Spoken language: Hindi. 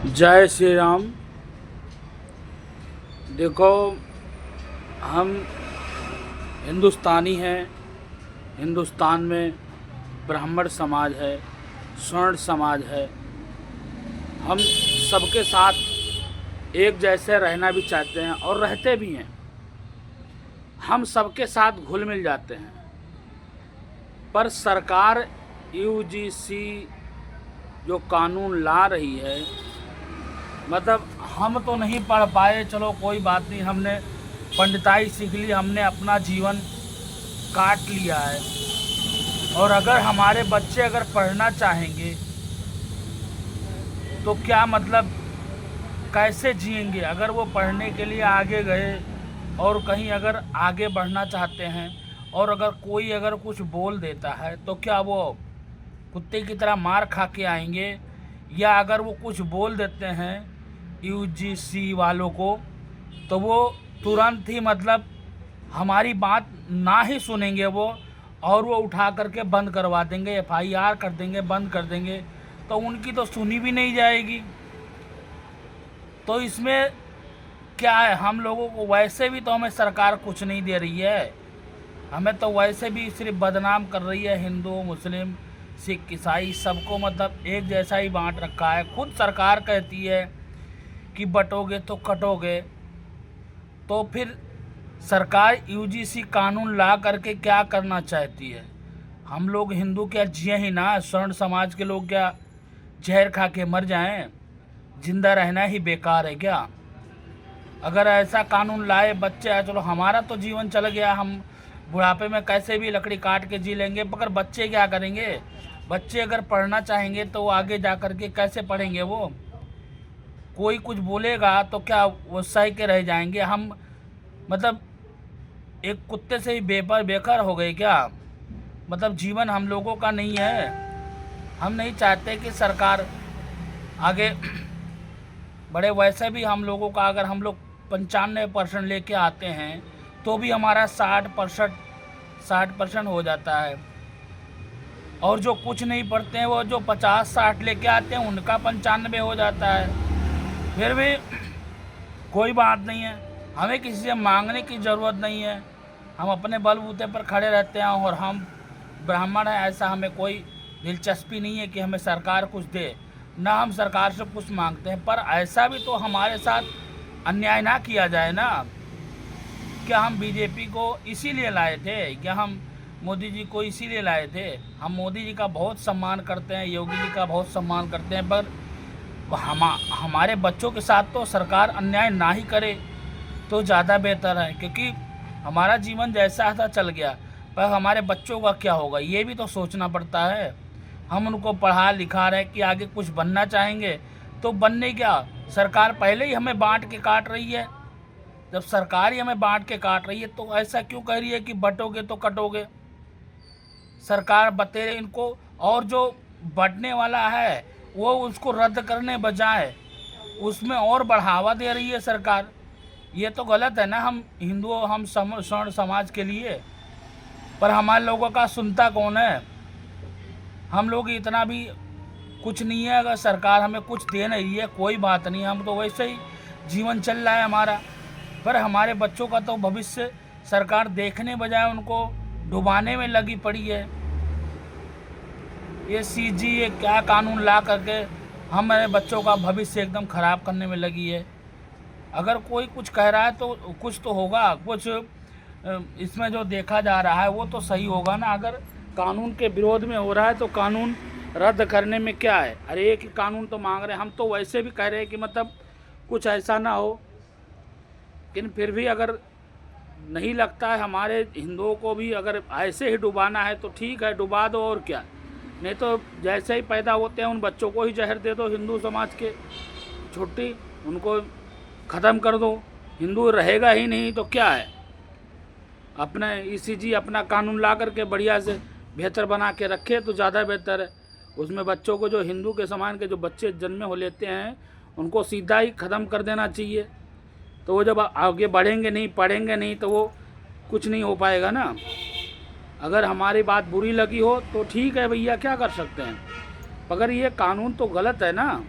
जय श्री राम। देखो, हम हिंदुस्तानी हैं। हिंदुस्तान में ब्राह्मण समाज है, स्वर्ण समाज है। हम सबके साथ एक जैसे रहना भी चाहते हैं और रहते भी हैं। हम सबके साथ घुल मिल जाते हैं, पर सरकार यूजीसी जो कानून ला रही है, मतलब हम तो नहीं पढ़ पाए, चलो कोई बात नहीं, हमने पंडिताई सीख ली, हमने अपना जीवन काट लिया है। और अगर हमारे बच्चे अगर पढ़ना चाहेंगे तो क्या मतलब कैसे जिएंगे? अगर वो पढ़ने के लिए आगे गए और कहीं अगर आगे बढ़ना चाहते हैं और अगर कोई अगर कुछ बोल देता है तो क्या वो कुत्ते की तरह मार खा के आएंगे? या अगर वो कुछ बोल देते हैं यूजीसी वालों को तो वो तुरंत ही मतलब हमारी बात ना ही सुनेंगे वो, और वो उठा करके बंद करवा देंगे, एफआईआर कर देंगे, बंद कर देंगे, तो उनकी तो सुनी भी नहीं जाएगी। तो इसमें क्या है, हम लोगों को वैसे भी तो हमें सरकार कुछ नहीं दे रही है, हमें तो वैसे भी सिर्फ बदनाम कर रही है। हिंदू, मुस्लिम, सिख, ईसाई सबको मतलब एक जैसा ही बांट रखा है। खुद सरकार कहती है कि बटोगे तो कटोगे। तो फिर सरकार यूजीसी कानून ला करके क्या करना चाहती है? हम लोग हिंदू क्या जिए ही ना? स्वर्ण समाज के लोग क्या जहर खा के मर जाएं? जिंदा रहना ही बेकार है क्या? अगर ऐसा कानून लाए बच्चे, चलो हमारा तो जीवन चल गया, हम बुढ़ापे में कैसे भी लकड़ी काट के जी लेंगे, मगर बच्चे क्या करेंगे? बच्चे अगर पढ़ना चाहेंगे तो आगे जा कर के कैसे पढ़ेंगे? वो कोई कुछ बोलेगा तो क्या वो सह के रह जाएंगे? हम मतलब एक कुत्ते से ही बेकार हो गए क्या? मतलब जीवन हम लोगों का नहीं है। हम नहीं चाहते कि सरकार आगे बढ़े। वैसे भी हम लोगों का अगर हम लोग 95% लेके आते हैं तो भी हमारा 60% हो जाता है। और जो कुछ नहीं पढ़ते हैं वो जो 50-60 लेके आते हैं उनका 95 हो जाता है। फिर भी कोई बात नहीं है, हमें किसी से मांगने की ज़रूरत नहीं है। हम अपने बलबूते पर खड़े रहते हैं और हम ब्राह्मण हैं, ऐसा हमें कोई दिलचस्पी नहीं है कि हमें सरकार कुछ दे, ना हम सरकार से कुछ मांगते हैं। पर ऐसा भी तो हमारे साथ अन्याय ना किया जाए ना। क्या हम बीजेपी को इसीलिए लाए थे? क्या हम मोदी जी को इसीलिए लाए थे? हम मोदी जी का बहुत सम्मान करते हैं, योगी जी का बहुत सम्मान करते हैं, पर हमारे बच्चों के साथ तो सरकार अन्याय ना ही करे तो ज़्यादा बेहतर है। क्योंकि हमारा जीवन जैसा था चल गया, पर हमारे बच्चों का क्या होगा ये भी तो सोचना पड़ता है। हम उनको पढ़ा लिखा रहे कि आगे कुछ बनना चाहेंगे तो बनने क्या, सरकार पहले ही हमें बांट के काट रही है। जब सरकार ही हमें बांट के काट रही है तो ऐसा क्यों कह रही है कि बटोगे तो कटोगे? सरकार बतेरे इनको, और जो बढ़ने वाला है वो उसको रद्द करने बजाय उसमें और बढ़ावा दे रही है सरकार। ये तो गलत है ना। हम हिंदू, हम स्वर्ण समाज के लिए, पर हमारे लोगों का सुनता कौन है? हम लोग इतना भी कुछ नहीं है। अगर सरकार हमें कुछ दे नहीं है कोई बात नहीं, हम तो वैसे ही जीवन चल रहा है हमारा। पर हमारे बच्चों का तो भविष्य सरकार देखने बजाय उनको डुबाने में लगी पड़ी है। ये सीजी ये क्या कानून ला करके हमारे बच्चों का भविष्य एकदम ख़राब करने में लगी है। अगर कोई कुछ कह रहा है तो कुछ तो होगा, कुछ इसमें जो देखा जा रहा है वो तो सही होगा ना। अगर कानून के विरोध में हो रहा है तो कानून रद्द करने में क्या है? अरे एक ही कानून तो मांग रहे हैं। हम तो वैसे भी कह रहे हैं कि मतलब कुछ ऐसा ना हो, लेकिन फिर भी अगर नहीं लगता है हमारे हिंदुओं को भी अगर ऐसे ही डुबाना है तो ठीक है, डुबा दो और क्या। नहीं तो जैसे ही पैदा होते हैं उन बच्चों को ही जहर दे दो, हिंदू समाज के छुट्टी, उनको ख़त्म कर दो। हिंदू रहेगा ही नहीं तो क्या है? अपने ईसीजी अपना कानून ला करके बढ़िया से बेहतर बना के रखे तो ज़्यादा बेहतर है। उसमें बच्चों को, जो हिंदू के समान के जो बच्चे जन्मे हो लेते हैं, उनको सीधा ही ख़त्म कर देना चाहिए। तो वो जब आगे बढ़ेंगे नहीं, पढ़ेंगे नहीं, तो वो कुछ नहीं हो पाएगा ना। अगर हमारी बात बुरी लगी हो तो ठीक है भैया, क्या कर सकते हैं, मगर ये कानून तो गलत है ना।